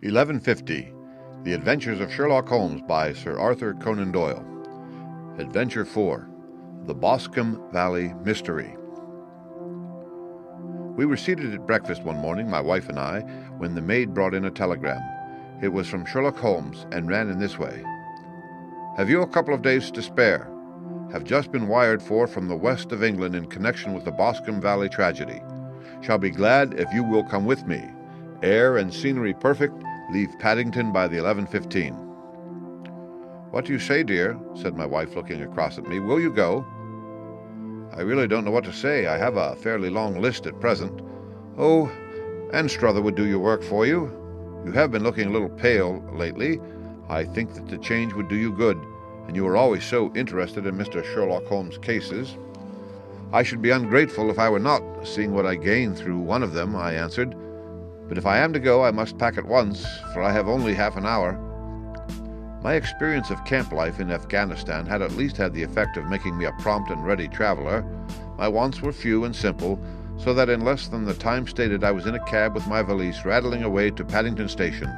1150. The Adventures of Sherlock Holmes by Sir Arthur Conan Doyle. Adventure 4. The Boscombe Valley Mystery. We were seated at breakfast one morning, my wife and I, when the maid brought in a telegram. It was from Sherlock Holmes and ran in this way. Have you a couple of days to spare? Have just been wired for from the west of England in connection with the Boscombe Valley tragedy. Shall be glad if you will come with me. Air and scenery perfect. Leave Paddington by the 11:15. What do you say, dear? Said my wife, looking across at me. Will you go? I really don't know what to say. I have a fairly long list at present. Oh, Anstruther would do your work for you. You have been looking a little pale lately. I think that the change would do you good, and you are always so interested in Mr. Sherlock Holmes' cases. I should be ungrateful if I were not, seeing what I gain through one of them, I answered. But if I am to go, I must pack at once, for I have only half an hour. My experience of camp life in Afghanistan had at least had the effect of making me a prompt and ready traveler. My wants were few and simple, so that in less than the time stated I was in a cab with my valise rattling away to Paddington Station.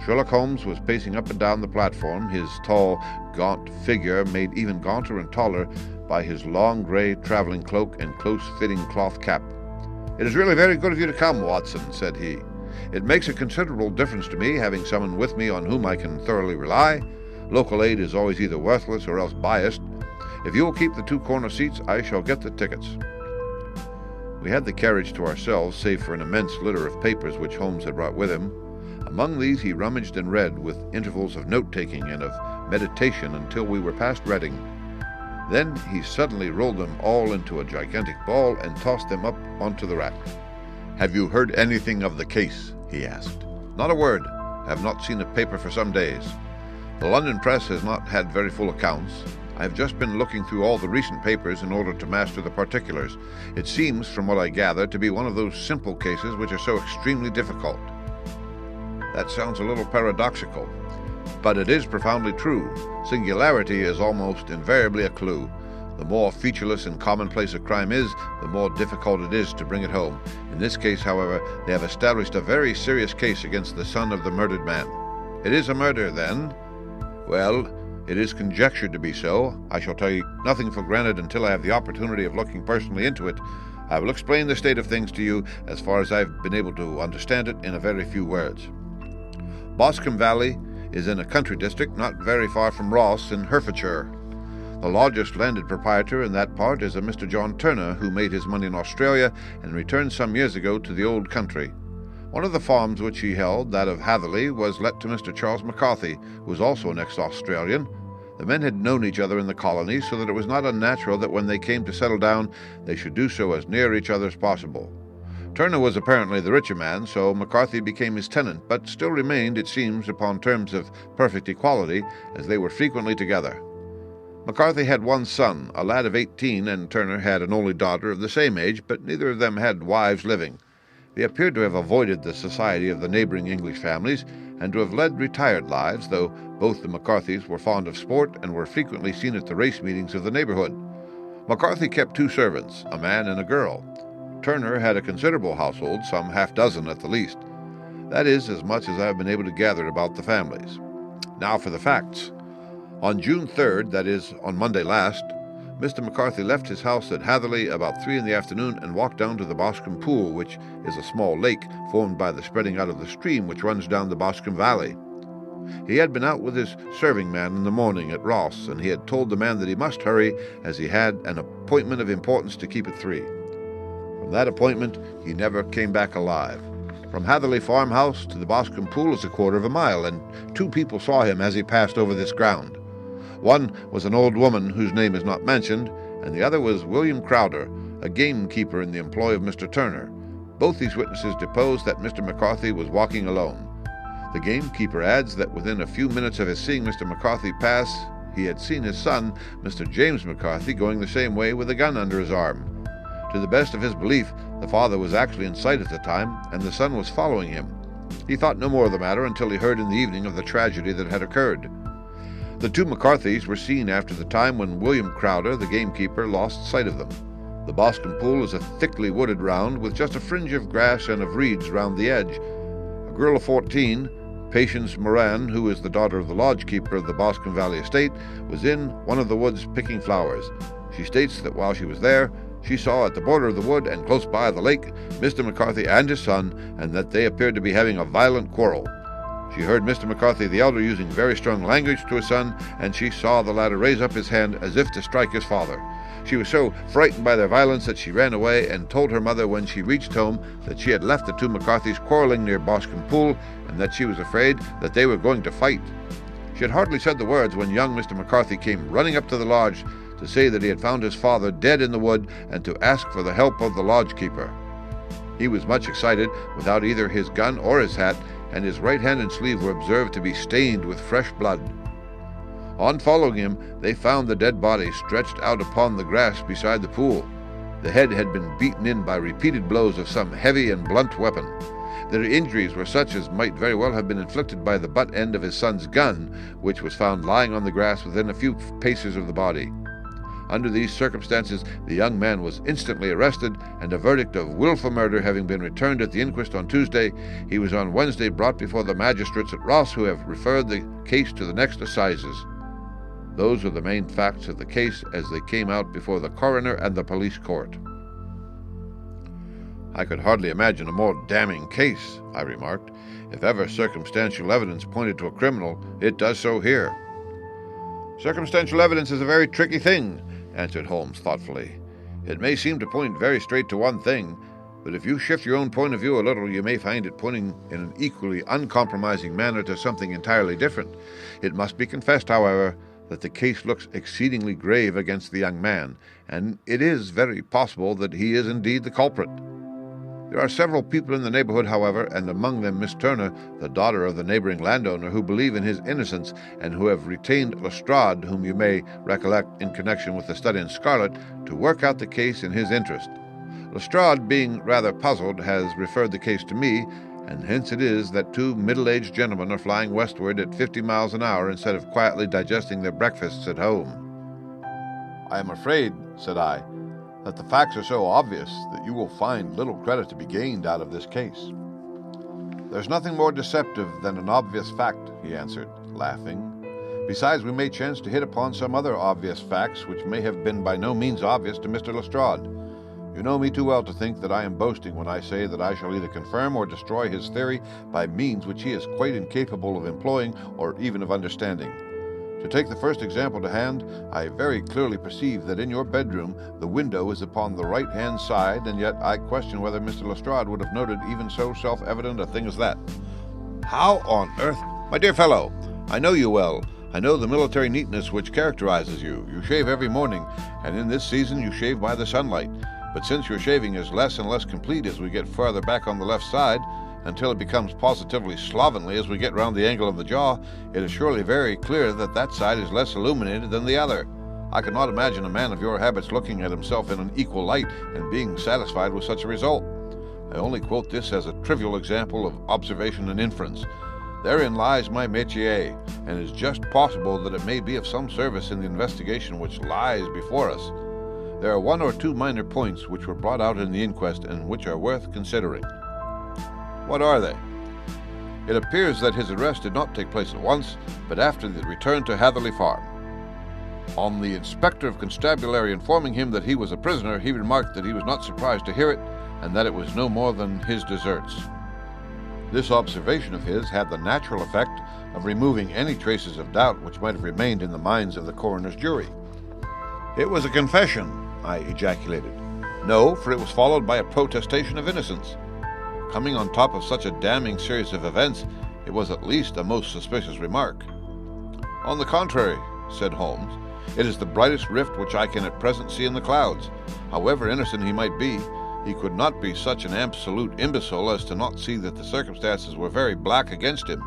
Sherlock Holmes was pacing up and down the platform, his tall, gaunt figure made even gaunter and taller by his long grey travelling cloak and close-fitting cloth cap. It is really very good of you to come, Watson, said he. It makes a considerable difference to me, having someone with me on whom I can thoroughly rely. Local aid is always either worthless or else biased. If you will keep the two corner seats, I shall get the tickets. We had the carriage to ourselves, save for an immense litter of papers which Holmes had brought with him. Among these he rummaged and read, with intervals of note-taking and of meditation, until we were past Reading. Then he suddenly rolled them all into a gigantic ball and tossed them up onto the rack. Have you heard anything of the case? He asked. Not a word. I have not seen a paper for some days. The London press has not had very full accounts. I have just been looking through all the recent papers in order to master the particulars. It seems, from what I gather, to be one of those simple cases which are so extremely difficult. That sounds a little paradoxical, but it is profoundly true. Singularity is almost invariably a clue. The more featureless and commonplace a crime is, the more difficult it is to bring it home. In this case, however, they have established a very serious case against the son of the murdered man. It is a murder, then? Well, it is conjectured to be so. I shall take nothing for granted until I have the opportunity of looking personally into it. I will explain the state of things to you as far as I have been able to understand it in a very few words. Boscombe Valley is in a country district not very far from Ross in Herefordshire. The largest landed proprietor in that part is a Mr. John Turner, who made his money in Australia and returned some years ago to the old country. One of the farms which he held, that of Hatherley, was let to Mr. Charles McCarthy, who was also an ex-Australian. The men had known each other in the colonies, so that it was not unnatural that when they came to settle down, they should do so as near each other as possible. Turner was apparently the richer man, so McCarthy became his tenant, but still remained, it seems, upon terms of perfect equality, as they were frequently together. McCarthy had one son, a lad of 18, and Turner had an only daughter of the same age, but neither of them had wives living. They appeared to have avoided the society of the neighboring English families, and to have led retired lives, though both the McCarthys were fond of sport and were frequently seen at the race meetings of the neighborhood. McCarthy kept two servants, a man and a girl. Turner had a considerable household, some half-dozen at the least. That is as much as I have been able to gather about the families. Now for the facts. On June 3rd, that is, on Monday last, Mr. McCarthy left his house at Hatherley about 3 in the afternoon and walked down to the Boscombe Pool, which is a small lake formed by the spreading out of the stream which runs down the Boscombe Valley. He had been out with his serving man in the morning at Ross, and he had told the man that he must hurry, as he had an appointment of importance to keep at 3. From that appointment, he never came back alive. From Hatherley farmhouse to the Boscombe Pool is a quarter of a mile, and 2 people saw him as he passed over this ground. One was an old woman whose name is not mentioned, and the other was William Crowder, a gamekeeper in the employ of Mr. Turner. Both these witnesses deposed that Mr. McCarthy was walking alone. The gamekeeper adds that within a few minutes of his seeing Mr. McCarthy pass, he had seen his son, Mr. James McCarthy, going the same way with a gun under his arm. To the best of his belief, the father was actually in sight at the time, and the son was following him. He thought no more of the matter until he heard in the evening of the tragedy that had occurred. The 2 McCarthys were seen after the time when William Crowder, the gamekeeper, lost sight of them. The Boscombe Pool is a thickly wooded round with just a fringe of grass and of reeds round the edge. A girl of 14, Patience Moran, who is the daughter of the lodge-keeper of the Boscombe Valley estate, was in one of the woods picking flowers. She states that while she was there, she saw at the border of the wood and close by the lake Mr. McCarthy and his son, and that they appeared to be having a violent quarrel. She heard Mr. McCarthy the elder using very strong language to his son, and she saw the latter raise up his hand as if to strike his father. She was so frightened by their violence that she ran away and told her mother when she reached home that she had left the two McCarthys quarreling near Boscombe Pool, and that she was afraid that they were going to fight. She had hardly said the words when young Mr. McCarthy came running up to the lodge to say that he had found his father dead in the wood and to ask for the help of the lodge-keeper. He was much excited, without either his gun or his hat, and his right hand and sleeve were observed to be stained with fresh blood. On following him, they found the dead body stretched out upon the grass beside the pool. The head had been beaten in by repeated blows of some heavy and blunt weapon. Their injuries were such as might very well have been inflicted by the butt end of his son's gun, which was found lying on the grass within a few paces of the body. Under these circumstances, the young man was instantly arrested, and a verdict of wilful murder having been returned at the inquest on Tuesday, he was on Wednesday brought before the magistrates at Ross, who have referred the case to the next assizes. Those are the main facts of the case as they came out before the coroner and the police court. I could hardly imagine a more damning case, I remarked. If ever circumstantial evidence pointed to a criminal, it does so here. Circumstantial evidence is a very tricky thing, answered Holmes thoughtfully. It may seem to point very straight to one thing, but if you shift your own point of view a little, you may find it pointing in an equally uncompromising manner to something entirely different. It must be confessed, however, that the case looks exceedingly grave against the young man, and it is very possible that he is indeed the culprit. There are several people in the neighborhood, however, and among them Miss Turner, the daughter of the neighboring landowner, who believe in his innocence and who have retained Lestrade, whom you may recollect in connection with the study in scarlet, to work out the case in his interest. Lestrade, being rather puzzled, has referred the case to me, and hence it is that two middle-aged gentlemen are flying westward at 50 miles an hour instead of quietly digesting their breakfasts at home. I am afraid, said I, that the facts are so obvious that you will find little credit to be gained out of this case. There's nothing more deceptive than an obvious fact, he answered, laughing. Besides, we may chance to hit upon some other obvious facts which may have been by no means obvious to Mr. Lestrade. You know me too well to think that I am boasting when I say that I shall either confirm or destroy his theory by means which he is quite incapable of employing or even of understanding. To take the first example to hand, I very clearly perceive that in your bedroom the window is upon the right-hand side, and yet I question whether Mr. Lestrade would have noted even so self-evident a thing as that. How on earth? My dear fellow, I know you well. I know the military neatness which characterizes you. You shave every morning, and in this season you shave by the sunlight. But since your shaving is less and less complete as we get farther back on the left side, until it becomes positively slovenly as we get round the angle of the jaw, it is surely very clear that that side is less illuminated than the other. I cannot imagine a man of your habits looking at himself in an equal light and being satisfied with such a result. I only quote this as a trivial example of observation and inference. Therein lies my métier, and it is just possible that it may be of some service in the investigation which lies before us. There are one or two minor points which were brought out in the inquest and which are worth considering. What are they? It appears that his arrest did not take place at once, but after the return to Hatherley Farm. On the Inspector of Constabulary informing him that he was a prisoner, he remarked that he was not surprised to hear it, and that it was no more than his deserts. This observation of his had the natural effect of removing any traces of doubt which might have remained in the minds of the coroner's jury. It was a confession, I ejaculated. No, for it was followed by a protestation of innocence. Coming on top of such a damning series of events, it was at least a most suspicious remark. On the contrary, said Holmes, it is the brightest rift which I can at present see in the clouds. However innocent he might be, he could not be such an absolute imbecile as to not see that the circumstances were very black against him.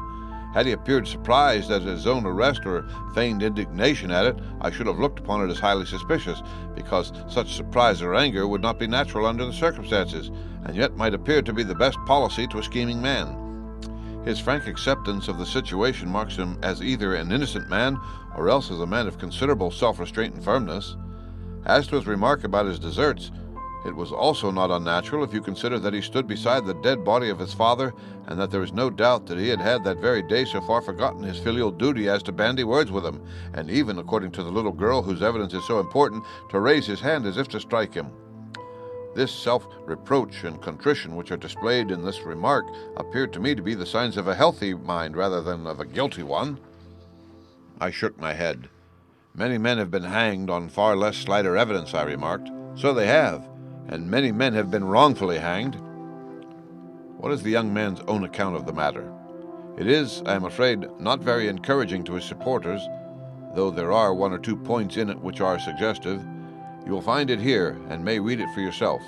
Had he appeared surprised at his own arrest or feigned indignation at it, I should have looked upon it as highly suspicious, because such surprise or anger would not be natural under the circumstances, and yet might appear to be the best policy to a scheming man. His frank acceptance of the situation marks him as either an innocent man or else as a man of considerable self-restraint and firmness. As to his remark about his deserts, It was also not unnatural if you consider that he stood beside the dead body of his father, and that there is no doubt that he had that very day so far forgotten his filial duty as to bandy words with him, and even, according to the little girl whose evidence is so important, to raise his hand as if to strike him. This self-reproach and contrition which are displayed in this remark appeared to me to be the signs of a healthy mind rather than of a guilty one. I shook my head. Many men have been hanged on far less slighter evidence, I remarked. So they have, and many men have been wrongfully hanged. What is the young man's own account of the matter? It is, I am afraid, not very encouraging to his supporters, though there are 1 or 2 points in it which are suggestive. You will find it here, and may read it for yourself.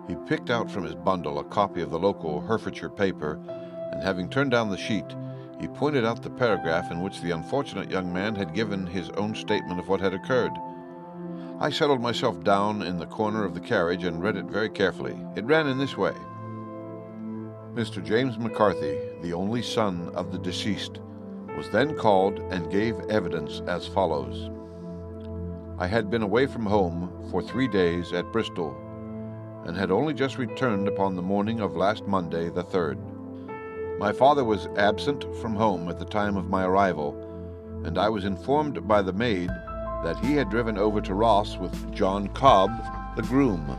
He picked out from his bundle a copy of the local Herefordshire paper, and having turned down the sheet, he pointed out the paragraph in which the unfortunate young man had given his own statement of what had occurred. I settled myself down in the corner of the carriage and read it very carefully. It ran in this way. Mr. James McCarthy, the only son of the deceased, was then called and gave evidence as follows. I had been away from home for 3 days at Bristol, and had only just returned upon the morning of last Monday, the 3rd. My father was absent from home at the time of my arrival, and I was informed by the maid that he had driven over to Ross with John Cobb, the groom.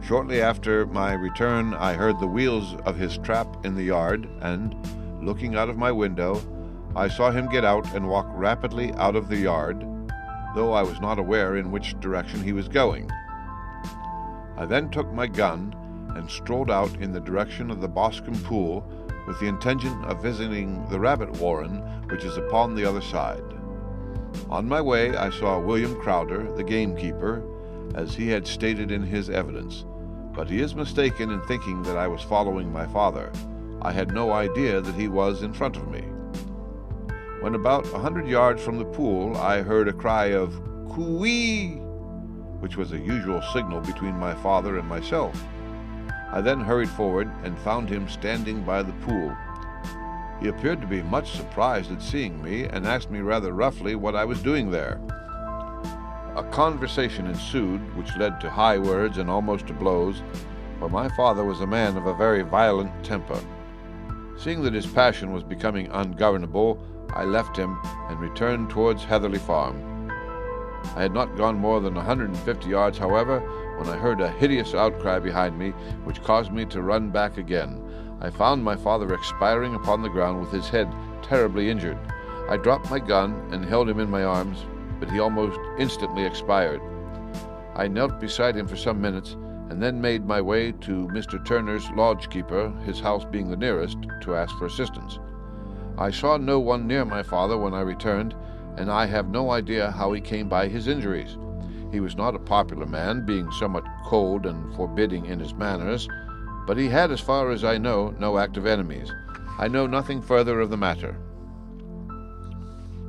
Shortly after my return, I heard the wheels of his trap in the yard, and, looking out of my window, I saw him get out and walk rapidly out of the yard, though I was not aware in which direction he was going. I then took my gun and strolled out in the direction of the Boscombe Pool with the intention of visiting the rabbit warren, which is upon the other side. On my way, I saw William Crowder, the gamekeeper, as he had stated in his evidence, but he is mistaken in thinking that I was following my father. I had no idea that he was in front of me. When about 100 yards from the pool, I heard a cry of "Coo-ee!" which was a usual signal between my father and myself. I then hurried forward and found him standing by the pool. He appeared to be much surprised at seeing me, and asked me rather roughly what I was doing there. A conversation ensued, which led to high words and almost to blows, for my father was a man of a very violent temper. Seeing that his passion was becoming ungovernable, I left him and returned towards Heatherley Farm. I had not gone more than 150 yards, however, when I heard a hideous outcry behind me, which caused me to run back again. I found my father expiring upon the ground with his head terribly injured. I dropped my gun and held him in my arms, but he almost instantly expired. I knelt beside him for some minutes, and then made my way to Mr. Turner's lodge-keeper, his house being the nearest, to ask for assistance. I saw no one near my father when I returned, and I have no idea how he came by his injuries. He was not a popular man, being somewhat cold and forbidding in his manners, but he had, as far as I know, no active enemies. I know nothing further of the matter.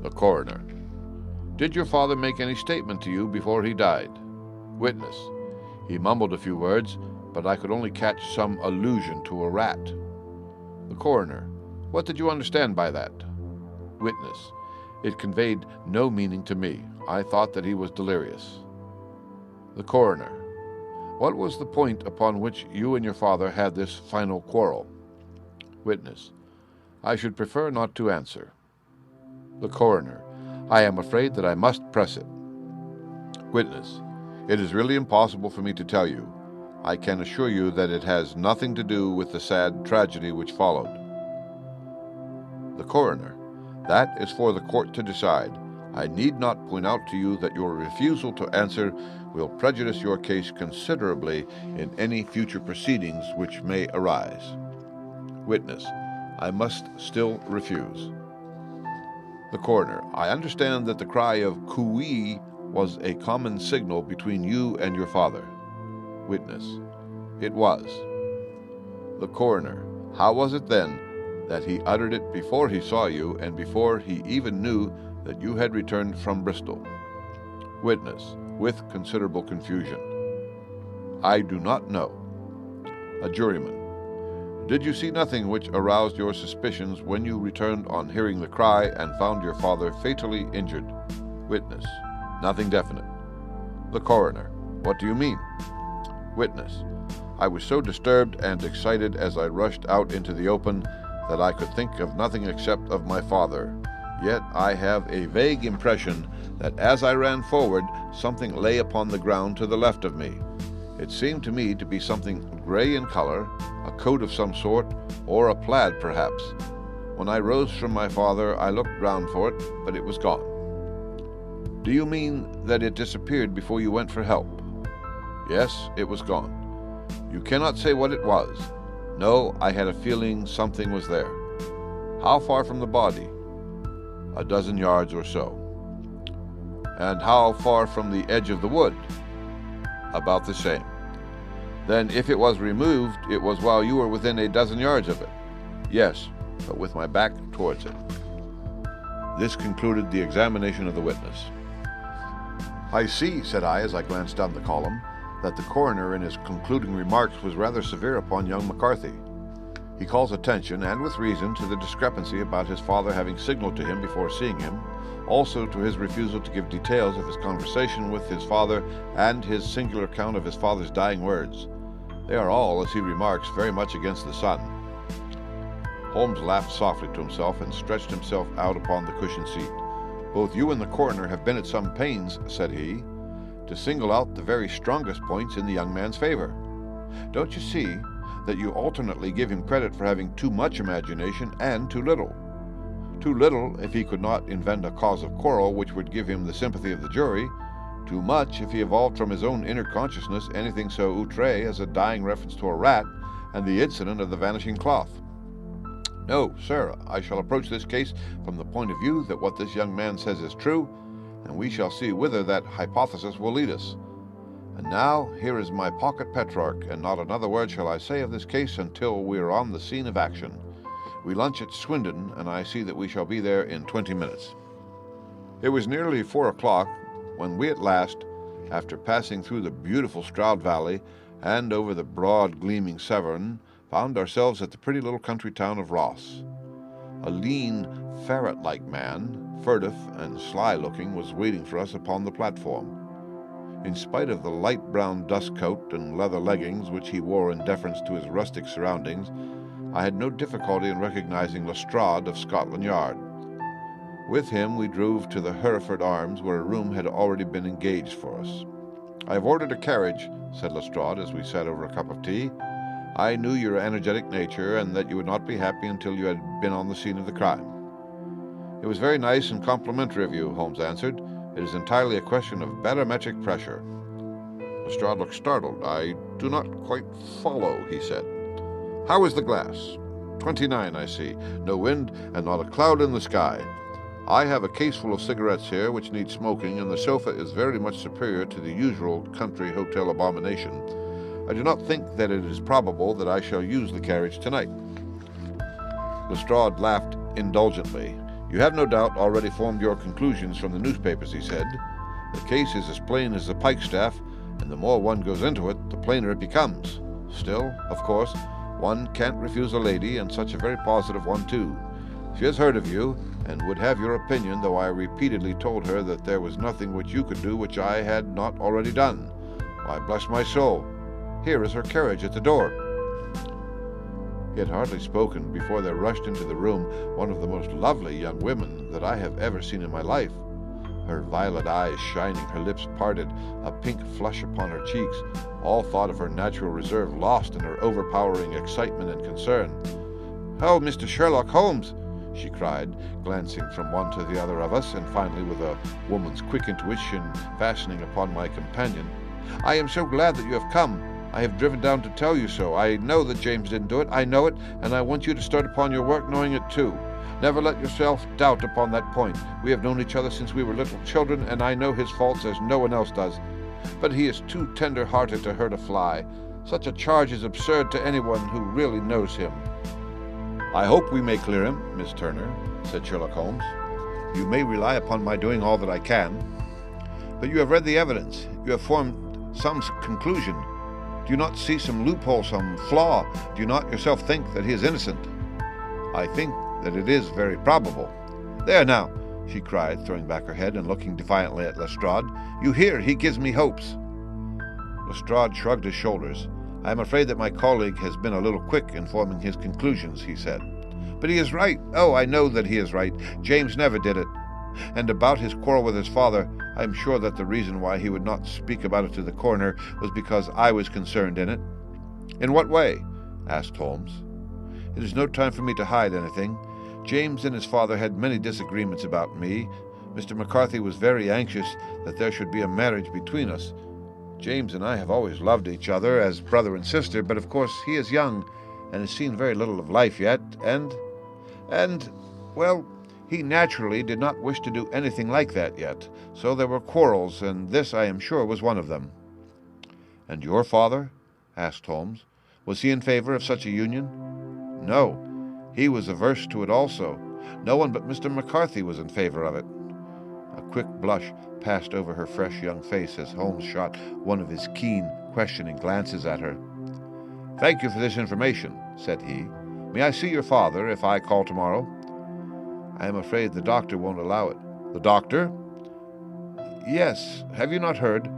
The Coroner. Did your father make any statement to you before he died? Witness. He mumbled a few words, but I could only catch some allusion to a rat. The Coroner. What did you understand by that? Witness. It conveyed no meaning to me. I thought that he was delirious. The Coroner. What was the point upon which you and your father had this final quarrel? Witness. I should prefer not to answer. The Coroner. I am afraid that I must press it. Witness. It is really impossible for me to tell you. I can assure you that it has nothing to do with the sad tragedy which followed. The Coroner. That is for the court to decide. I need not point out to you that your refusal to answer will prejudice your case considerably in any future proceedings which may arise. Witness. I must still refuse. The Coroner. I understand that the cry of "Coo-ee" was a common signal between you and your father. Witness. It was. The Coroner. How was it then that he uttered it before he saw you and before he even knew that you had returned from Bristol? Witness. With considerable confusion. I do not know. A juryman. Did you see nothing which aroused your suspicions when you returned on hearing the cry and found your father fatally injured? Witness. Nothing definite. The Coroner. What do you mean? Witness: I was so disturbed and excited as I rushed out into the open that I could think of nothing except of my father. Yet I have a vague impression that as I ran forward, something lay upon the ground to the left of me. It seemed to me to be something gray in color, a coat of some sort, or a plaid perhaps. When I rose from my father, I looked round for it, but it was gone. Do you mean that it disappeared before you went for help? Yes, it was gone. You cannot say what it was? No, I had a feeling something was there. How far from the body? A dozen yards or so. And how far from the edge of the wood? About the same. Then if it was removed, it was while you were within a dozen yards of it? Yes, but with my back towards it. This concluded the examination of the witness. I see, said I as I glanced down the column, that the coroner in his concluding remarks was rather severe upon young McCarthy. He calls attention, and with reason, to the discrepancy about his father having signaled to him before seeing him, also to his refusal to give details of his conversation with his father and his singular account of his father's dying words. They are all, as he remarks, very much against the sun. Holmes laughed softly to himself and stretched himself out upon the cushioned seat. Both you and the coroner have been at some pains, said he, to single out the very strongest points in the young man's favor. Don't you see that you alternately give him credit for having too much imagination and too little? Too little if he could not invent a cause of quarrel which would give him the sympathy of the jury, too much if he evolved from his own inner consciousness anything so outre as a dying reference to a rat and the incident of the vanishing cloth. No, sir, I shall approach this case from the point of view that what this young man says is true, and we shall see whither that hypothesis will lead us. And now, here is my pocket Petrarch, and not another word shall I say of this case until we are on the scene of action. We lunch at Swindon, and I see that we shall be there in 20 minutes. It was nearly 4 o'clock when we at last, after passing through the beautiful Stroud Valley and over the broad gleaming Severn, found ourselves at the pretty little country town of Ross. A lean, ferret-like man, furtive and sly-looking, was waiting for us upon the platform. In spite of the light brown dust coat and leather leggings which he wore in deference to his rustic surroundings, I had no difficulty in recognizing Lestrade of Scotland Yard. With him we drove to the Hereford Arms, where a room had already been engaged for us. "I have ordered a carriage," said Lestrade as we sat over a cup of tea. "I knew your energetic nature, and that you would not be happy until you had been on the scene of the crime." "It was very nice and complimentary of you," Holmes answered. "It is entirely a question of barometric pressure." Lestrade looked startled. "I do not quite follow," he said. "How is the glass?" 29, I see. No wind, and not a cloud in the sky. I have a case full of cigarettes here which need smoking, and the sofa is very much superior to the usual country hotel abomination. I do not think that it is probable that I shall use the carriage tonight." Lestrade laughed indulgently. "You have no doubt already formed your conclusions from the newspapers," he said. "The case is as plain as a pikestaff, and the more one goes into it, the plainer it becomes. Still, of course, one can't refuse a lady, and such a very positive one, too. She has heard of you, and would have your opinion, though I repeatedly told her that there was nothing which you could do which I had not already done. Why, bless my soul, here is her carriage at the door." He had hardly spoken before there rushed into the room one of the most lovely young women that I have ever seen in my life. Her violet eyes shining, her lips parted, a pink flush upon her cheeks, all thought of her natural reserve lost in her overpowering excitement and concern. "Oh, Mr. Sherlock Holmes!" she cried, glancing from one to the other of us, and finally, with a woman's quick intuition, fastening upon my companion. "I am so glad that you have come. I have driven down to tell you so. I know that James didn't do it. I know it, and I want you to start upon your work knowing it too. Never let yourself doubt upon that point. We have known each other since we were little children, and I know his faults as no one else does. But he is too tender-hearted to hurt a fly. Such a charge is absurd to anyone who really knows him." "I hope we may clear him, Miss Turner," said Sherlock Holmes. "You may rely upon my doing all that I can. But you have read the evidence. You have formed some conclusion. Do you not see some loophole, some flaw? Do you not yourself think that he is innocent?" "I think that it is very probable." "There now," she cried, throwing back her head and looking defiantly at Lestrade. "You hear, he gives me hopes." Lestrade shrugged his shoulders. "I am afraid that my colleague has been a little quick in forming his conclusions," he said. "But he is right. Oh, I know that he is right. James never did it. And about his quarrel with his father, I am sure that the reason why he would not speak about it to the coroner was because I was concerned in it." "In what way?" asked Holmes. "It is no time for me to hide anything. James and his father had many disagreements about me. Mr. McCarthy was very anxious that there should be a marriage between us. James and I have always loved each other as brother and sister, but of course he is young and has seen very little of life yet, and, well, he naturally did not wish to do anything like that yet, so there were quarrels, and this, I am sure, was one of them." "And your father?" asked Holmes. "Was he in favor of such a union?" "No. He was averse to it also. No one but Mr. McCarthy was in favor of it." A quick blush passed over her fresh young face as Holmes shot one of his keen, questioning glances at her. "Thank you for this information," said he. "May I see your father if I call tomorrow?" "I am afraid the doctor won't allow it." "The doctor?" "Yes. Have you not heard?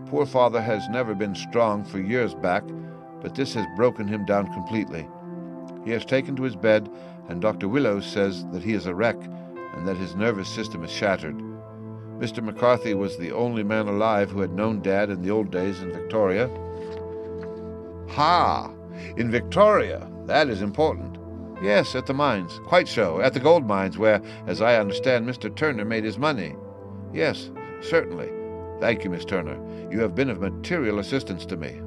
Poor father has never been strong for years back, but this has broken him down completely. He has taken to his bed, and Dr. Willows says that he is a wreck and that his nervous system is shattered. Mr. McCarthy was the only man alive who had known Dad in the old days in Victoria." "Ha! In Victoria? That is important." "Yes, at the mines. Quite so. At the gold mines, where, as I understand, Mr. Turner made his money." "Yes, certainly. Thank you, Miss Turner. You have been of material assistance to me."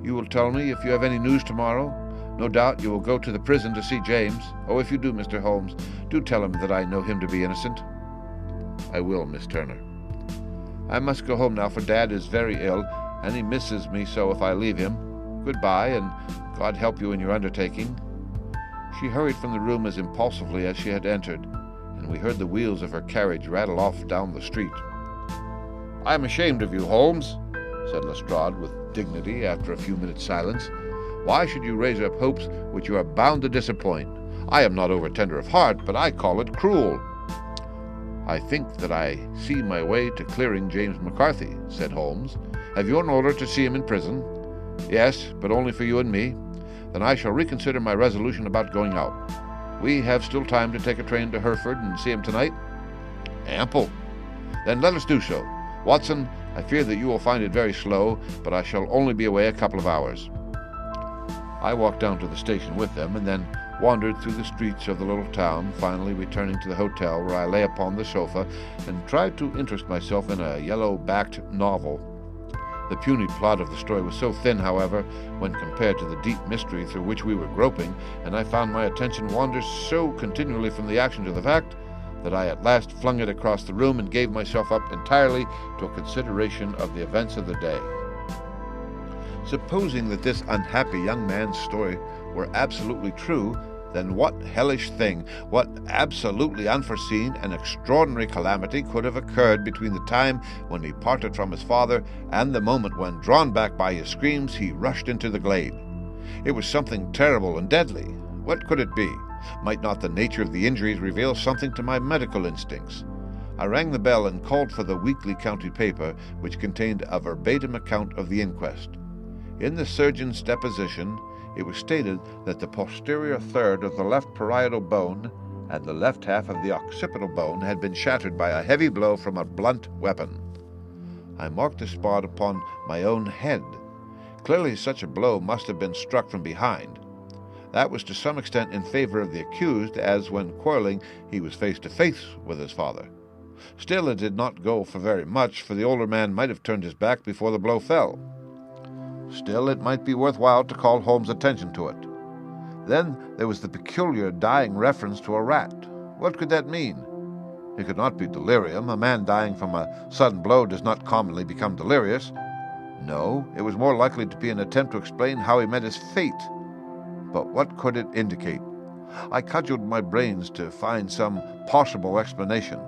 "You will tell me if you have any news tomorrow? No doubt you will go to the prison to see James. Oh, if you do, Mr. Holmes, do tell him that I know him to be innocent." "I will, Miss Turner." "I must go home now, for Dad is very ill, and he misses me so if I leave him. Goodbye, and God help you in your undertaking." She hurried from the room as impulsively as she had entered, and we heard the wheels of her carriage rattle off down the street. "I am ashamed of you, Holmes," said Lestrade with dignity after a few minutes' silence. "Why should you raise up hopes which you are bound to disappoint? I am not over-tender of heart, but I call it cruel." "I think that I see my way to clearing James McCarthy," said Holmes. "Have you an order to see him in prison?" "Yes, but only for you and me." "Then I shall reconsider my resolution about going out. We have still time to take a train to Hereford and see him tonight?" "Ample." "Then let us do so. Watson, I fear that you will find it very slow, but I shall only be away a couple of hours." I walked down to the station with them, and then wandered through the streets of the little town, finally returning to the hotel, where I lay upon the sofa and tried to interest myself in a yellow-backed novel. The puny plot of the story was so thin, however, when compared to the deep mystery through which we were groping, and I found my attention wander so continually from the action to the fact, that I at last flung it across the room and gave myself up entirely to a consideration of the events of the day. Supposing that this unhappy young man's story were absolutely true, then what hellish thing, what absolutely unforeseen and extraordinary calamity could have occurred between the time when he parted from his father and the moment when, drawn back by his screams, he rushed into the glade? It was something terrible and deadly. What could it be? Might not the nature of the injuries reveal something to my medical instincts? I rang the bell and called for the weekly county paper, which contained a verbatim account of the inquest. In the surgeon's deposition, it was stated that the posterior third of the left parietal bone and the left half of the occipital bone had been shattered by a heavy blow from a blunt weapon. I marked the spot upon my own head. Clearly such a blow must have been struck from behind. That was to some extent in favor of the accused, as when quarreling he was face to face with his father. Still, it did not go for very much, for the older man might have turned his back before the blow fell. Still, it might be worthwhile to call Holmes' attention to it. Then there was the peculiar dying reference to a rat. What could that mean? It could not be delirium. A man dying from a sudden blow does not commonly become delirious. No, it was more likely to be an attempt to explain how he met his fate. But what could it indicate? I cudgelled my brains to find some possible explanation.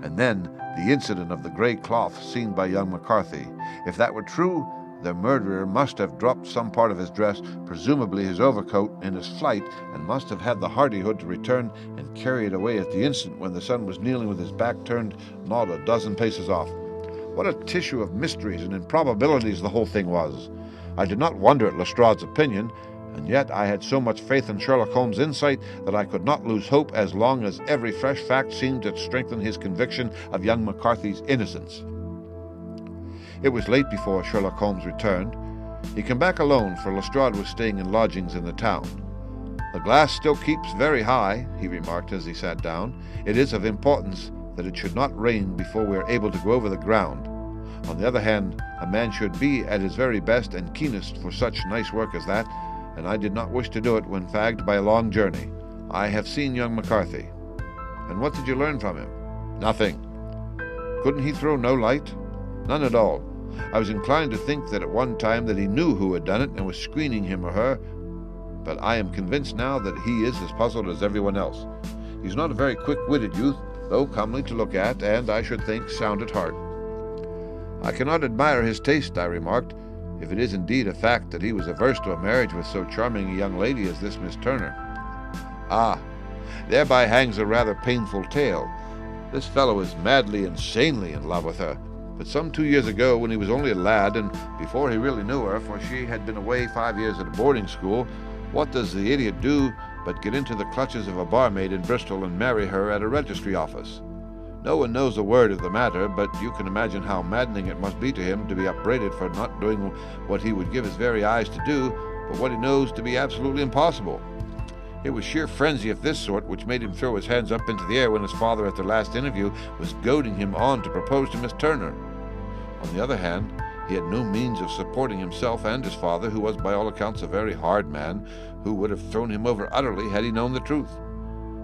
And then the incident of the grey cloth seen by young McCarthy. If that were true, the murderer must have dropped some part of his dress, presumably his overcoat, in his flight, and must have had the hardihood to return and carry it away at the instant when the son was kneeling with his back turned not a dozen paces off. What a tissue of mysteries and improbabilities the whole thing was! I did not wonder at Lestrade's opinion, and yet I had so much faith in Sherlock Holmes' insight that I could not lose hope as long as every fresh fact seemed to strengthen his conviction of young McCarthy's innocence. It was late before Sherlock Holmes returned. He came back alone, for Lestrade was staying in lodgings in the town. "The glass still keeps very high," he remarked as he sat down. "It is of importance that it should not rain before we are able to go over the ground. On the other hand, a man should be at his very best and keenest for such nice work as that, and I did not wish to do it when fagged by a long journey. I have seen young McCarthy." "And what did you learn from him?" "Nothing." "Couldn't he throw no light?" "None at all. I was inclined to think that at one time that he knew who had done it and was screening him or her, but I am convinced now that he is as puzzled as everyone else. He's not a very quick-witted youth, though comely to look at, and, I should think, sound at heart." "I cannot admire his taste," I remarked, "if it is indeed a fact that he was averse to a marriage with so charming a young lady as this Miss Turner." "Ah, thereby hangs a rather painful tale. This fellow is madly, insanely in love with her. But some 2 years ago, when he was only a lad, and before he really knew her, for she had been away 5 years at a boarding school, what does the idiot do but get into the clutches of a barmaid in Bristol and marry her at a registry office? No one knows a word of the matter, but you can imagine how maddening it must be to him to be upbraided for not doing what he would give his very eyes to do, but what he knows to be absolutely impossible. It was sheer frenzy of this sort which made him throw his hands up into the air when his father at their last interview was goading him on to propose to Miss Turner. On the other hand, he had no means of supporting himself and his father, who was by all accounts a very hard man, who would have thrown him over utterly had he known the truth.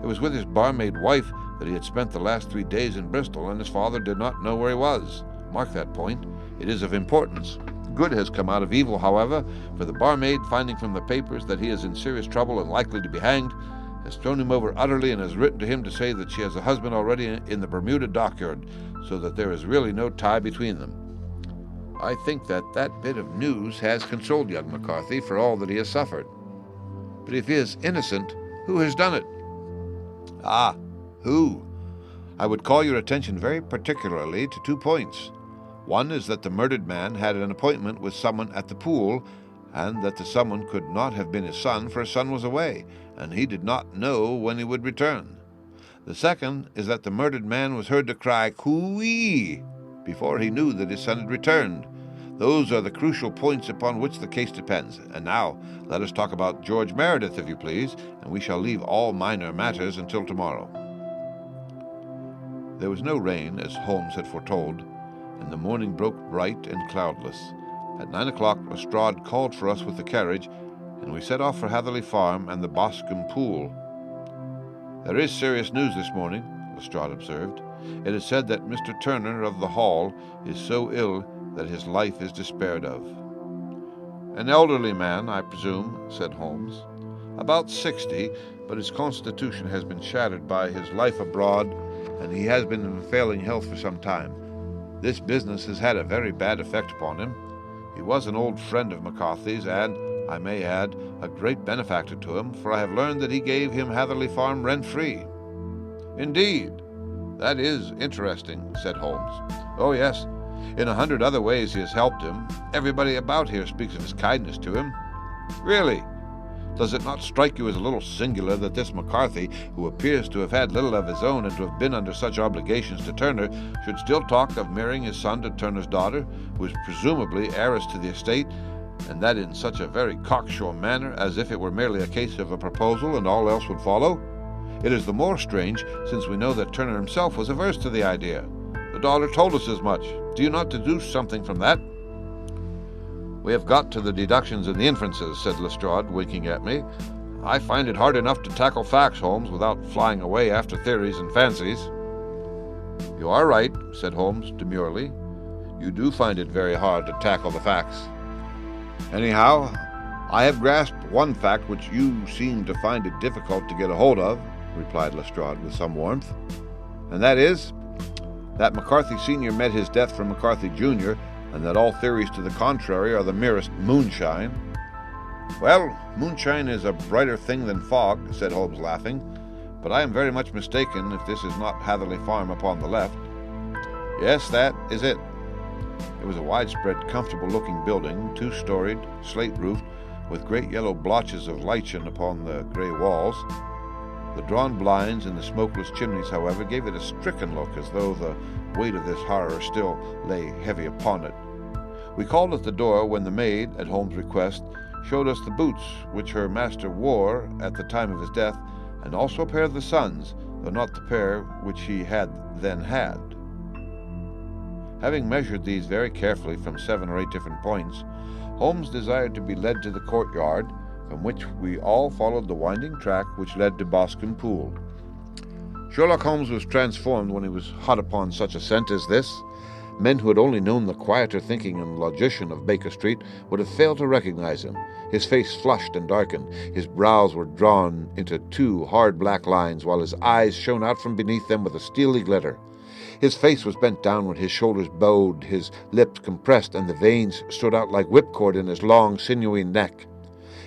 It was with his barmaid wife that he had spent the last 3 days in Bristol, and his father did not know where he was. Mark that point. It is of importance. Good has come out of evil, however, for the barmaid, finding from the papers that he is in serious trouble and likely to be hanged, has thrown him over utterly and has written to him to say that she has a husband already in the Bermuda dockyard, so that there is really no tie between them. I think that that bit of news has consoled young McCarthy for all that he has suffered. But if he is innocent, who has done it?" "Ah, who? I would call your attention very particularly to 2 points. One is that the murdered man had an appointment with someone at the pool, and that the someone could not have been his son, for his son was away, and he did not know when he would return. The second is that the murdered man was heard to cry "Coo-ee" before he knew that his son had returned. Those are the crucial points upon which the case depends. And now, let us talk about George Meredith, if you please, and we shall leave all minor matters until tomorrow." There was no rain, as Holmes had foretold, and the morning broke bright and cloudless. At 9 o'clock, Lestrade called for us with the carriage, and we set off for Hatherley Farm and the Boscombe Pool. "There is serious news this morning," Lestrade observed. "It is said that Mr. Turner of the Hall is so ill that his life is despaired of." "An elderly man, I presume," said Holmes. "About 60, but his constitution has been shattered by his life abroad, and he has been in failing health for some time. This business has had a very bad effect upon him. He was an old friend of McCarthy's, and, I may add, a great benefactor to him, for I have learned that he gave him Hatherley Farm rent-free." "Indeed? That is interesting," said Holmes. "Oh, yes. In 100 other ways he has helped him. Everybody about here speaks of his kindness to him." "Really? Does it not strike you as a little singular that this McCarthy, who appears to have had little of his own and to have been under such obligations to Turner, should still talk of marrying his son to Turner's daughter, who is presumably heiress to the estate, and that in such a very cocksure manner, as if it were merely a case of a proposal and all else would follow? It is the more strange, since we know that Turner himself was averse to the idea. The daughter told us as much. Do you not deduce something from that?" "We have got to the deductions and the inferences," said Lestrade, winking at me. "I find it hard enough to tackle facts, Holmes, without flying away after theories and fancies." "You are right," said Holmes demurely. "You do find it very hard to tackle the facts. Anyhow, I have grasped one fact which you seem to find it difficult to get a hold of," replied Lestrade with some warmth, "and that is that McCarthy Sr. met his death from McCarthy Jr., and that all theories to the contrary are the merest moonshine." "Well, moonshine is a brighter thing than fog," said Holmes, laughing, "but I am very much mistaken if this is not Hatherley Farm upon the left." "Yes, that is it. It was a widespread, comfortable-looking building, two-storied, slate-roofed, with great yellow blotches of lichen upon the grey walls. The drawn blinds and the smokeless chimneys, however, gave it a stricken look, as though the weight of this horror still lay heavy upon it. We called at the door when the maid, at Holmes' request, showed us the boots which her master wore at the time of his death, and also a pair of the son's, though not the pair which he had then had. Having measured these very carefully from 7 or 8 different points, Holmes desired to be led to the courtyard, from which we all followed the winding track which led to Boscombe Pool. Sherlock Holmes was transformed when he was hot upon such a scent as this. Men who had only known the quieter thinking and logician of Baker Street would have failed to recognize him. His face flushed and darkened, his brows were drawn into 2 hard black lines, while his eyes shone out from beneath them with a steely glitter. His face was bent downward, his shoulders bowed, his lips compressed, and the veins stood out like whipcord in his long, sinewy neck.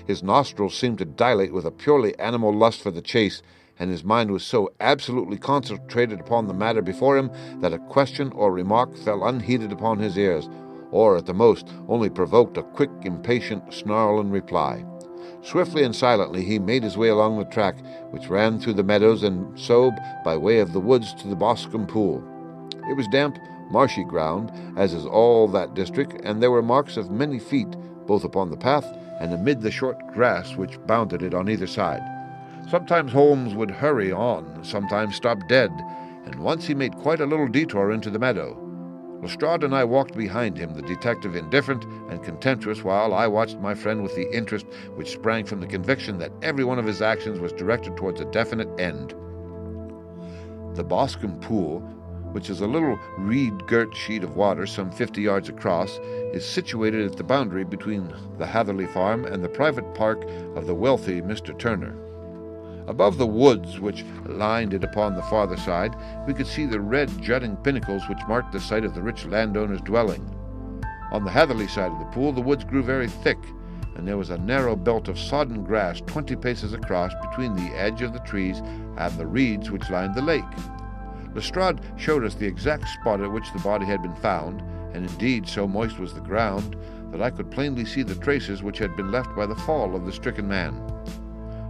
His nostrils seemed to dilate with a purely animal lust for the chase, and his mind was so absolutely concentrated upon the matter before him that a question or remark fell unheeded upon his ears, or, at the most, only provoked a quick, impatient snarl in reply. Swiftly and silently he made his way along the track, which ran through the meadows and so by way of the woods to the Boscombe Pool. It was damp, marshy ground, as is all that district, and there were marks of many feet, both upon the path and amid the short grass which bounded it on either side. Sometimes Holmes would hurry on, sometimes stop dead, and once he made quite a little detour into the meadow. Lestrade and I walked behind him, the detective indifferent and contemptuous, while I watched my friend with the interest which sprang from the conviction that every one of his actions was directed towards a definite end. The Boscombe Pool, which is a little reed-girt sheet of water some 50 yards across, is situated at the boundary between the Hatherley farm and the private park of the wealthy Mr. Turner. Above the woods which lined it upon the farther side, we could see the red jutting pinnacles which marked the site of the rich landowner's dwelling. On the Hatherley side of the pool the woods grew very thick, and there was a narrow belt of sodden grass 20 paces across between the edge of the trees and the reeds which lined the lake. Lestrade showed us the exact spot at which the body had been found, and indeed so moist was the ground that I could plainly see the traces which had been left by the fall of the stricken man.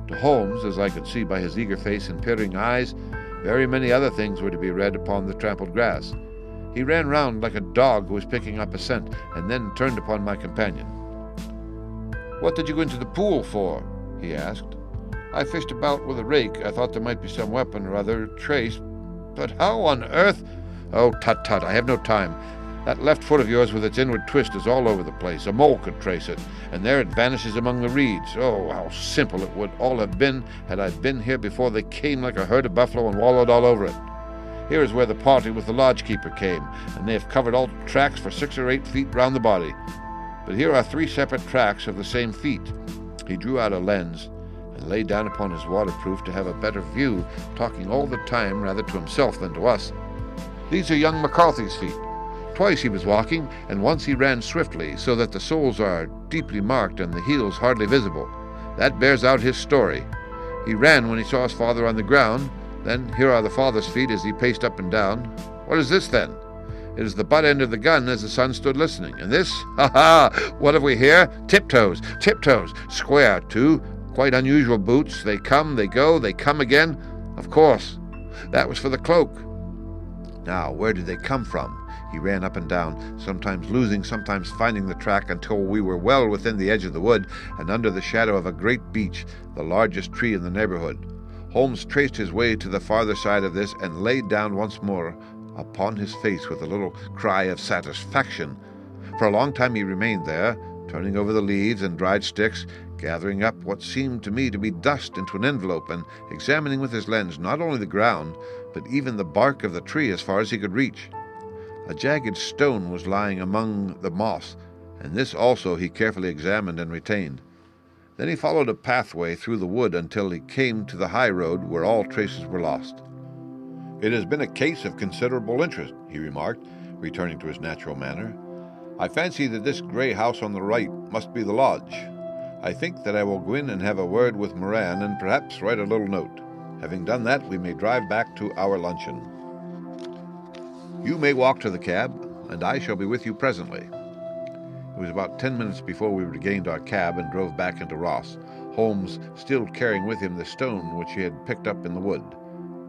To Holmes, as I could see by his eager face and peering eyes, very many other things were to be read upon the trampled grass. He ran round like a dog who was picking up a scent, and then turned upon my companion. "What did you go into the pool for?" he asked. "I fished about with a rake. I thought there might be some weapon or other trace. But how on earth—" "Oh, tut-tut, I have no time. That left foot of yours with its inward twist is all over the place. A mole could trace it, and there it vanishes among the reeds. Oh, how simple it would all have been had I been here before they came like a herd of buffalo and wallowed all over it. Here is where the party with the lodge-keeper came, and they have covered all tracks for 6 or 8 feet round the body. But here are 3 separate tracks of the same feet." He drew out a lens and lay down upon his waterproof to have a better view, talking all the time rather to himself than to us. "These are young McCarthy's feet. Twice he was walking, and once he ran swiftly, so that the soles are deeply marked and the heels hardly visible. That bears out his story. He ran when he saw his father on the ground. Then here are the father's feet as he paced up and down. What is this, then? It is the butt end of the gun as the son stood listening. And this? Ha-ha! What have we here? Tiptoes! Tiptoes! Square, too. Quite unusual boots. They come, they go, they come again. Of course. That was for the cloak. Now, where did they come from? He ran up and down, sometimes losing, sometimes finding the track, until we were well within the edge of the wood and under the shadow of a great beech, the largest tree in the neighborhood. Holmes traced his way to the farther side of this and laid down once more upon his face with a little cry of satisfaction. For a long time he remained there, turning over the leaves and dried sticks, gathering up what seemed to me to be dust into an envelope, and examining with his lens not only the ground, but even the bark of the tree as far as he could reach. A jagged stone was lying among the moss, and this also he carefully examined and retained. Then he followed a pathway through the wood until he came to the high road where all traces were lost. "It has been a case of considerable interest," he remarked, returning to his natural manner. "I fancy that this grey house on the right must be the lodge. I think that I will go in and have a word with Moran and perhaps write a little note. Having done that, we may drive back to our luncheon. You may walk to the cab. and I shall be with you presently." It was about 10 minutes before we regained our cab and drove back into Ross, Holmes still carrying with him the stone which he had picked up in the wood.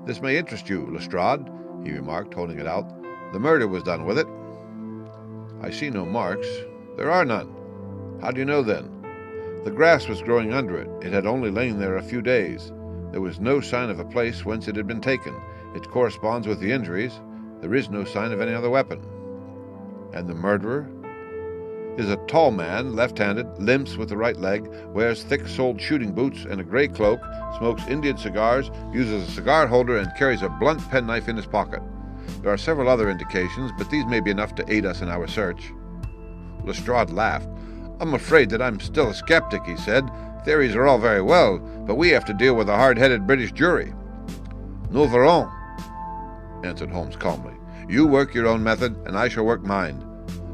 "This may interest you, Lestrade," he remarked, holding it out. "The murder was done with it." "I see no marks." "There are none." "How do you know, then?" "The grass was growing under it. It had only lain there a few days. There was no sign of a place whence it had been taken. It corresponds with the injuries. There is no sign of any other weapon." "And the murderer?" "Is a tall man, left-handed, limps with the right leg, wears thick-soled shooting boots and a grey cloak, smokes Indian cigars, uses a cigar holder, and carries a blunt penknife in his pocket. There are several other indications, but these may be enough to aid us in our search." Lestrade laughed. "I'm afraid that I'm still a skeptic," he said. "Theories are all very well, but we have to deal with a hard-headed British jury." "Nous verrons," answered Holmes calmly. "You work your own method, and I shall work mine.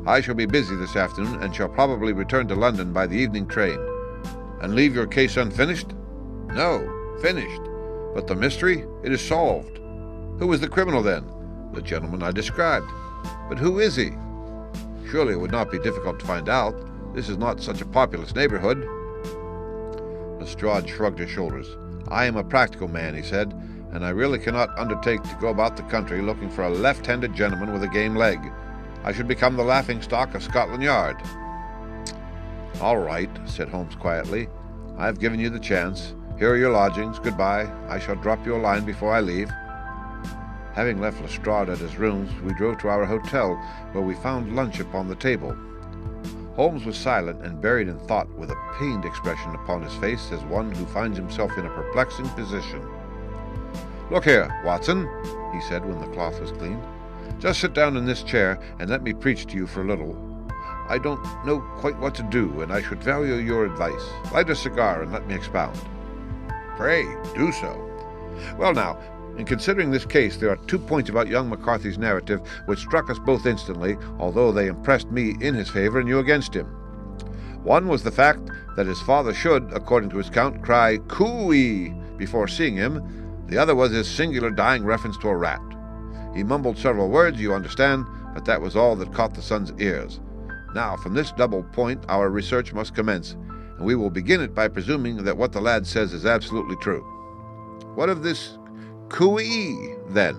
I shall be busy this afternoon, and shall probably return to London by the evening train." "And leave your case unfinished?" "No, finished. But the mystery? It is solved." "Who was the criminal, then?" "The gentleman I described." "But who is he?" "Surely it would not be difficult to find out. This is not such a populous neighborhood." Lestrade shrugged his shoulders. "I am a practical man," he said, "and I really cannot undertake to go about the country looking for a left-handed gentleman with a game leg. I should become the laughing-stock of Scotland Yard." "All right," said Holmes quietly. "I have given you the chance. Here are your lodgings. Goodbye. I shall drop you a line before I leave." Having left Lestrade at his rooms, we drove to our hotel, where we found lunch upon the table. Holmes was silent and buried in thought, with a pained expression upon his face, as one who finds himself in a perplexing position. "Look here, Watson," he said when the cloth was cleaned. "Just sit down in this chair and let me preach to you for a little. I don't know quite what to do, and I should value your advice. Light a cigar and let me expound." "Pray, do so." "Well now, in considering this case, there are 2 points about young McCarthy's narrative which struck us both instantly, although they impressed me in his favor and you against him. One was the fact that his father should, according to his account, cry "Cooey" before seeing him. The other was his singular dying reference to a rat. He mumbled several words, you understand, but that was all that caught the son's ears. Now, from this double point, our research must commence, and we will begin it by presuming that what the lad says is absolutely true. What of this cooee, then?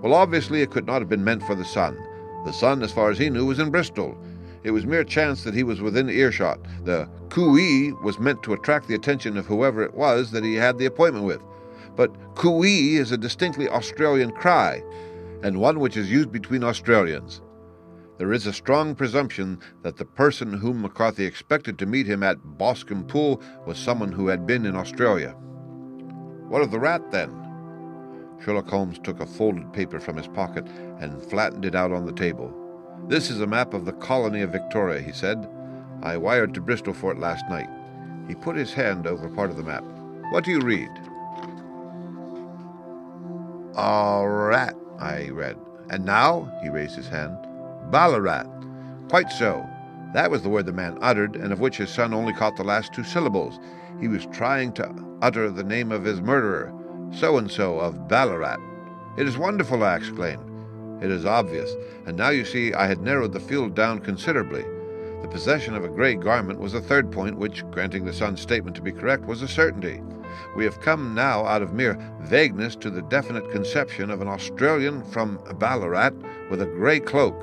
Well, obviously it could not have been meant for the son. The son, as far as he knew, was in Bristol. It was mere chance that he was within earshot. The cooee was meant to attract the attention of whoever it was that he had the appointment with. But cooee is a distinctly Australian cry, and one which is used between Australians. There is a strong presumption that the person whom McCarthy expected to meet him at Boscombe Pool was someone who had been in Australia. What of the rat, then? Sherlock Holmes took a folded paper from his pocket and flattened it out on the table. "This is a map of the colony of Victoria," he said. "I wired to Bristol for it last night." He put his hand over part of the map. "What do you read?" "A rat," I read. "And now?" He raised his hand. "Ballarat." "Quite so. That was the word the man uttered, and of which his son only caught the last 2 syllables. He was trying to utter the name of his murderer, so-and-so of Ballarat." "It is wonderful," I exclaimed. "It is obvious, and now you see I had narrowed the field down considerably. The possession of a grey garment was a third point, which, granting the son's statement to be correct, was a certainty. We have come now out of mere vagueness to the definite conception of an Australian from Ballarat with a grey cloak.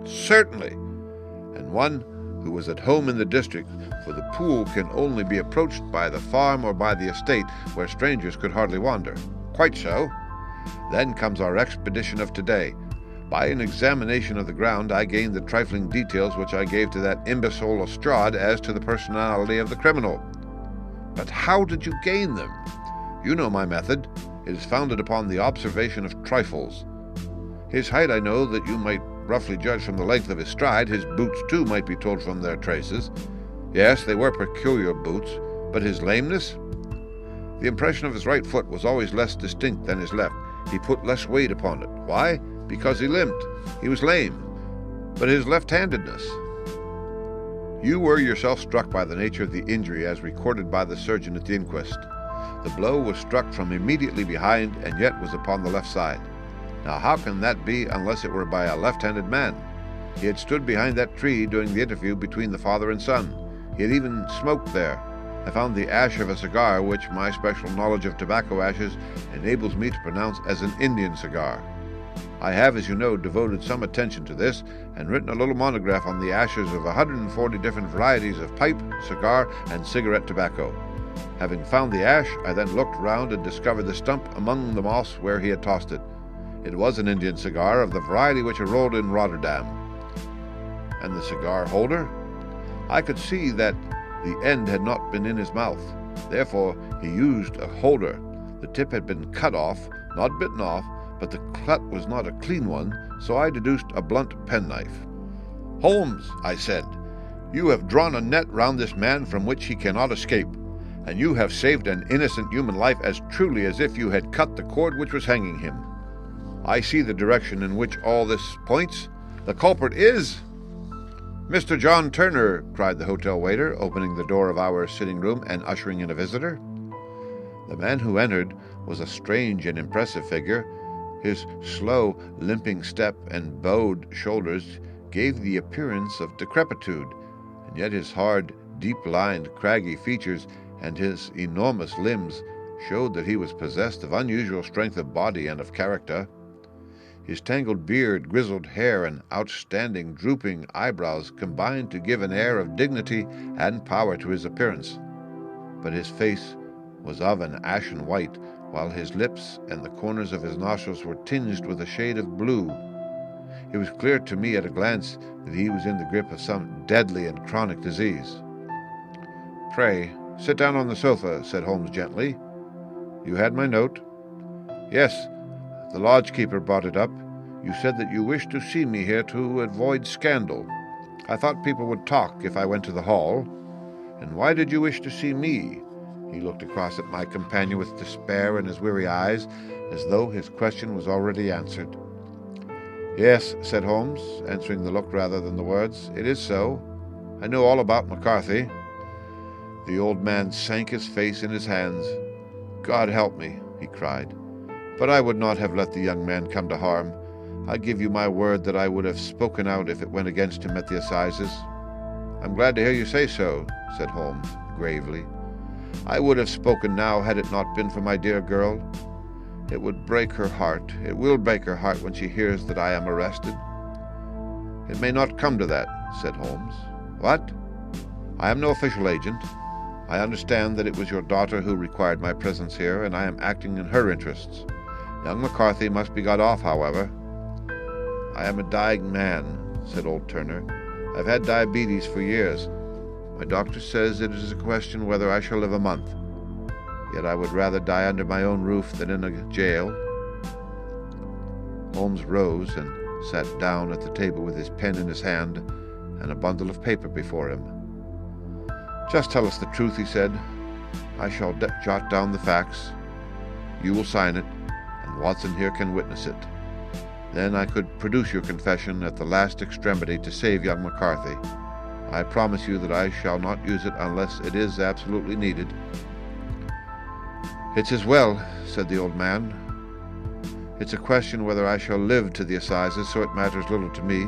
Certainly, and one who was at home in the district, for the pool can only be approached by the farm or by the estate, where strangers could hardly wander." "Quite so." "Then comes our expedition of today. By an examination of the ground, I gained the trifling details which I gave to that imbecile Lestrade as to the personality of the criminal." "But how did you gain them?" "You know my method. It is founded upon the observation of trifles. His height I know that you might roughly judge from the length of his stride. His boots, too, might be told from their traces. Yes, they were peculiar boots. But his lameness? The impression of his right foot was always less distinct than his left. He put less weight upon it. Why? Because he limped. He was lame. But his left-handedness? You were yourself struck by the nature of the injury as recorded by the surgeon at the inquest. The blow was struck from immediately behind and yet was upon the left side. Now how can that be unless it were by a left-handed man? He had stood behind that tree during the interview between the father and son. He had even smoked there. I found the ash of a cigar, which my special knowledge of tobacco ashes enables me to pronounce as an Indian cigar. I have, as you know, devoted some attention to this and written a little monograph on the ashes of 140 different varieties of pipe, cigar, and cigarette tobacco. Having found the ash, I then looked round and discovered the stump among the moss where he had tossed it. It was an Indian cigar of the variety which are rolled in Rotterdam. And the cigar holder? I could see that the end had not been in his mouth. Therefore, he used a holder. The tip had been cut off, not bitten off, but the cut was not a clean one, so I deduced a blunt penknife. "Holmes," I said, "you have drawn a net round this man from which he cannot escape, and you have saved an innocent human life as truly as if you had cut the cord which was hanging him. I see the direction in which all this points. The culprit is—" "Mr. John Turner," cried the hotel waiter, opening the door of our sitting room and ushering in a visitor. The man who entered was a strange and impressive figure. His slow, limping step and bowed shoulders gave the appearance of decrepitude, and yet his hard, deep-lined, craggy features and his enormous limbs showed that he was possessed of unusual strength of body and of character. His tangled beard, grizzled hair, and outstanding, drooping eyebrows combined to give an air of dignity and power to his appearance. But his face was of an ashen white, while his lips and the corners of his nostrils were tinged with a shade of blue. It was clear to me at a glance that he was in the grip of some deadly and chronic disease. "Pray, sit down on the sofa," said Holmes gently. "You had my note?" "Yes. The lodge-keeper brought it up. You said that you wished to see me here to avoid scandal. I thought people would talk if I went to the hall. And why did you wish to see me?" He looked across at my companion with despair in his weary eyes, as though his question was already answered. "Yes," said Holmes, answering the look rather than the words, "it is so. I know all about McCarthy." The old man sank his face in his hands. "God help me," he cried. "But I would not have let the young man come to harm. I give you my word that I would have spoken out if it went against him at the assizes." "I'm glad to hear you say so," said Holmes gravely. "I would have spoken now had it not been for my dear girl. It would break her heart. It will break her heart when she hears that I am arrested." "It may not come to that," said Holmes. "What?" "I am no official agent. I understand that it was your daughter who required my presence here, and I am acting in her interests. Young McCarthy must be got off, however." "I am a dying man," said old Turner. "I've had diabetes for years. My doctor says it is a question whether I shall live a month. Yet I would rather die under my own roof than in a jail." Holmes rose and sat down at the table with his pen in his hand and a bundle of paper before him. "Just tell us the truth," he said. "I shall jot down the facts. You will sign it, and Watson here can witness it. Then I could produce your confession at the last extremity to save young McCarthy. I promise you that I shall not use it unless it is absolutely needed." "It's as well," said the old man. "It's a question whether I shall live to the assizes, so it matters little to me.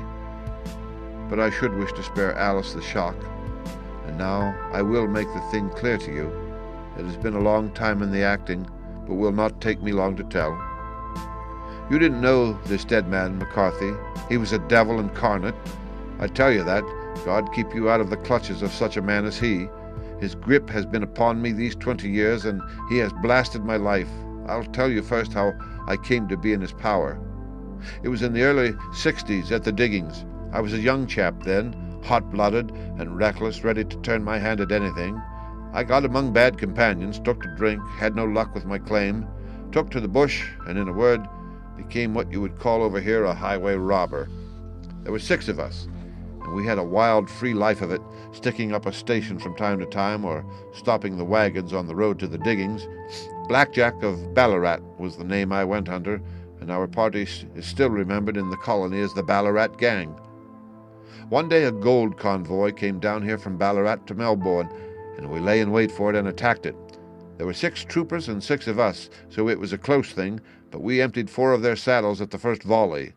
But I should wish to spare Alice the shock. And now I will make the thing clear to you. It has been a long time in the acting, but will not take me long to tell. You didn't know this dead man, McCarthy. He was a devil incarnate. I tell you that. God keep you out of the clutches of such a man as he. His grip has been upon me these 20 years, and he has blasted my life. I'll tell you first how I came to be in his power. It was in the early 60s at the diggings. I was a young chap then, hot-blooded and reckless, ready to turn my hand at anything. I got among bad companions, took to drink, had no luck with my claim, took to the bush, and in a word, became what you would call over here a highway robber. There were 6 of us, and we had a wild, free life of it, sticking up a station from time to time or stopping the wagons on the road to the diggings. Blackjack of Ballarat was the name I went under, and our party is still remembered in the colony as the Ballarat Gang. One day a gold convoy came down here from Ballarat to Melbourne, and we lay in wait for it and attacked it. There were 6 troopers and 6 of us, so it was a close thing, but we emptied 4 of their saddles at the first volley.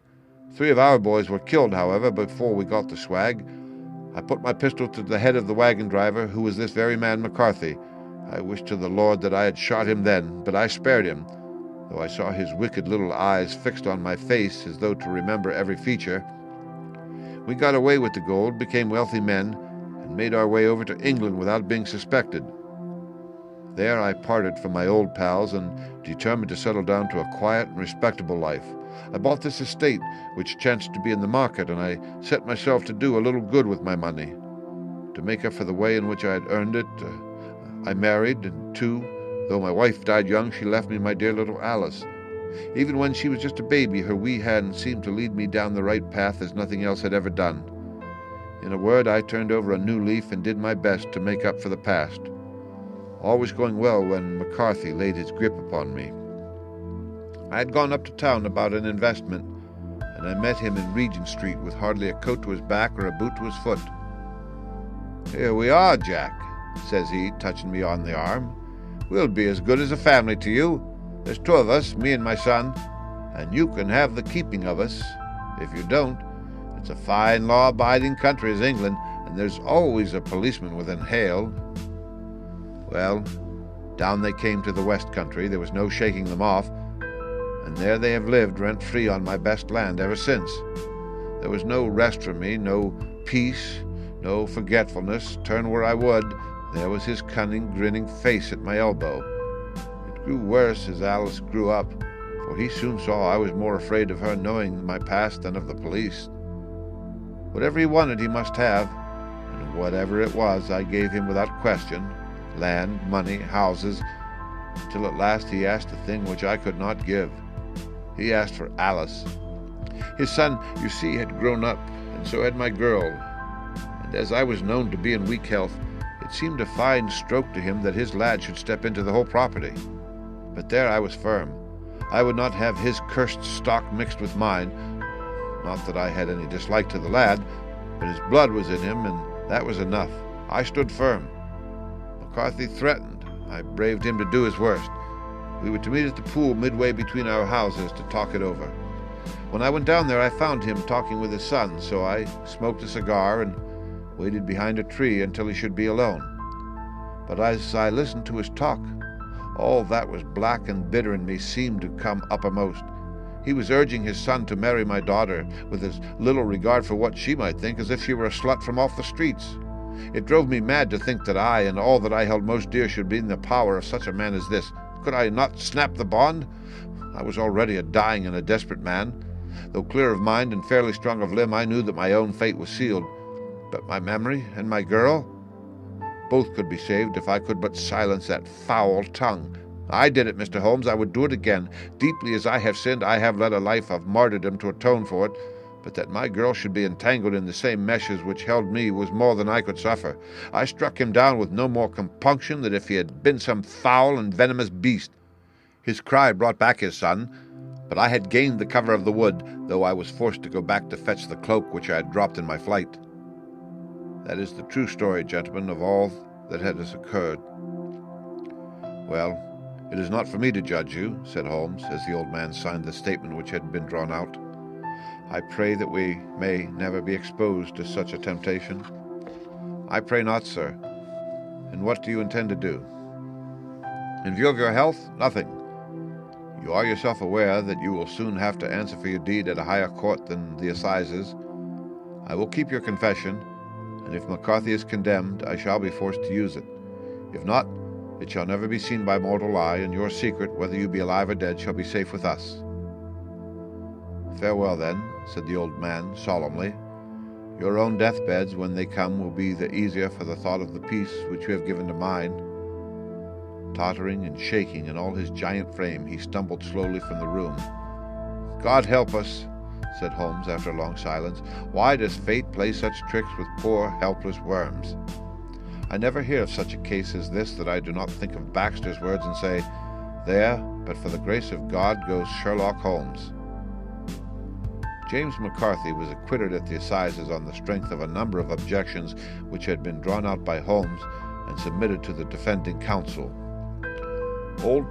3 of our boys were killed, however, before we got the swag. I put my pistol to the head of the wagon driver, who was this very man McCarthy. I wish to the Lord that I had shot him then, but I spared him, though I saw his wicked little eyes fixed on my face as though to remember every feature. We got away with the gold, became wealthy men, and made our way over to England without being suspected. There I parted from my old pals and determined to settle down to a quiet and respectable life. I bought this estate, which chanced to be in the market, and I set myself to do a little good with my money. To make up for the way in which I had earned it, I married, and though my wife died young, she left me my dear little Alice. Even when she was just a baby, her wee hand seemed to lead me down the right path as nothing else had ever done. In a word, I turned over a new leaf and did my best to make up for the past. All was going well when McCarthy laid his grip upon me. I had gone up to town about an investment, and I met him in Regent Street with hardly a coat to his back or a boot to his foot. "Here we are, Jack," says he, touching me on the arm. "We'll be as good as a family to you. There's 2 of us, me and my son, and you can have the keeping of us. If you don't, it's a fine law-abiding country as England, and there's always a policeman within hail." Well, down they came to the West Country. There was no shaking them off, and there they have lived rent-free on my best land ever since. There was no rest for me, no peace, no forgetfulness. Turn where I would, there was his cunning, grinning face at my elbow. It grew worse as Alice grew up, for he soon saw I was more afraid of her knowing my past than of the police. Whatever he wanted he must have, and whatever it was I gave him without question, land, money, houses, till at last he asked a thing which I could not give. He asked for Alice. His son, you see, had grown up, and so had my girl, and as I was known to be in weak health, it seemed a fine stroke to him that his lad should step into the whole property. But there I was firm. I would not have his cursed stock mixed with mine. Not that I had any dislike to the lad, but his blood was in him, and that was enough. I stood firm. McCarthy threatened. I braved him to do his worst. We were to meet at the pool midway between our houses to talk it over. When I went down there, I found him talking with his son, so I smoked a cigar and waited behind a tree until he should be alone. But as I listened to his talk, all that was black and bitter in me seemed to come uppermost. He was urging his son to marry my daughter with as little regard for what she might think as if she were a slut from off the streets. It drove me mad to think that I and all that I held most dear should be in the power of such a man as this. Could I not snap the bond? I was already a dying and a desperate man. Though clear of mind and fairly strong of limb, I knew that my own fate was sealed. But my memory and my girl? Both could be saved if I could but silence that foul tongue. I did it, Mr. Holmes. I would do it again. Deeply as I have sinned, I have led a life of martyrdom to atone for it. But that my girl should be entangled in the same meshes which held me was more than I could suffer. I struck him down with no more compunction than if he had been some foul and venomous beast. His cry brought back his son, but I had gained the cover of the wood, though I was forced to go back to fetch the cloak which I had dropped in my flight. That is the true story, gentlemen, of all that has occurred. Well, it is not for me to judge you, said Holmes, as the old man signed the statement which had been drawn out. I pray that we may never be exposed to such a temptation. I pray not, sir. And what do you intend to do? In view of your health, nothing. You are yourself aware that you will soon have to answer for your deed at a higher court than the assizes. I will keep your confession, and if McCarthy is condemned, I shall be forced to use it. If not, it shall never be seen by mortal eye, and your secret, whether you be alive or dead, shall be safe with us. Farewell, then, said the old man solemnly. Your own deathbeds, when they come, will be the easier for the thought of the peace which you have given to mine. Tottering and shaking in all his giant frame, he stumbled slowly from the room. God help us, said Holmes after a long silence. Why does fate play such tricks with poor, helpless worms? I never hear of such a case as this that I do not think of Baxter's words and say, there, but for the grace of God, goes Sherlock Holmes. James McCarthy was acquitted at the assizes on the strength of a number of objections which had been drawn out by Holmes and submitted to the defending counsel. Old